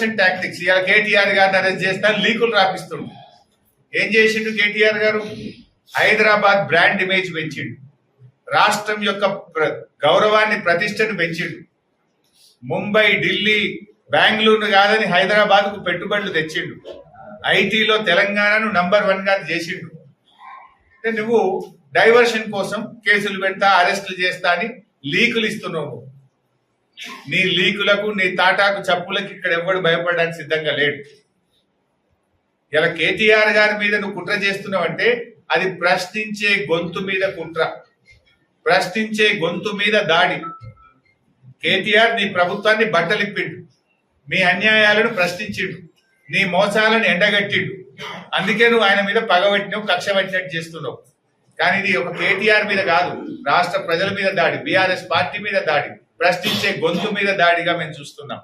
Diversion tactics. ఇవాళ కేటీఆర్ గారిని arrest చేస్తా లీకులు రాపిస్తుండు. ఏం చేసిండు కేటీఆర్ గారు? హైదరాబాద్ బ్రాండ్ ఇమేజ్ పెంచిండు, రాష్ట్రం యొక్క గౌరవాన్ని ప్రతిష్టను పెంచిండు. ముంబై, ఢిల్లీ, బెంగళూరు కాదని హైదరాబాద్ కు పెట్టుబడులు తెచ్చిండు. ఐటీలో తెలంగాణను నంబర్ 1 గా చేసిండు. నువ్వు డైవర్షన్ కోసం కేసులు పెడతా, అరెస్టులు చేస్తా అని లీకులు ఇస్తున్నావు. నీ లీకులకు, నీ తాటాకు చప్పులకి ఇక్కడ ఎవడు భయపడడానికి సిద్ధంగా లేడు. ఇలా కేటీఆర్ గారి మీద నువ్వు కుట్ర చేస్తున్నావు అంటే అది ప్రశ్నించే గొంతు మీద కుట్ర, ప్రశ్నించే గొంతు మీద దాడి. కేటీఆర్ నీ ప్రభుత్వాన్ని బట్టలిప్పిండు, మీ అన్యాయాలను ప్రశ్నించిండు, నీ మోసాలను ఎండగట్టిండు. అందుకే నువ్వు ఆయన మీద పగబట్టినావు, కక్ష పట్టినట్టు చేస్తున్నావు. కానీ ఇది ఒక కేటీఆర్ మీద కాదు, రాష్ట్ర ప్రజల మీద దాడి, బీఆర్ఎస్ పార్టీ మీద దాడి, ప్రశ్నించే గొంతు మీద దాడిగా మేము చూస్తున్నాం.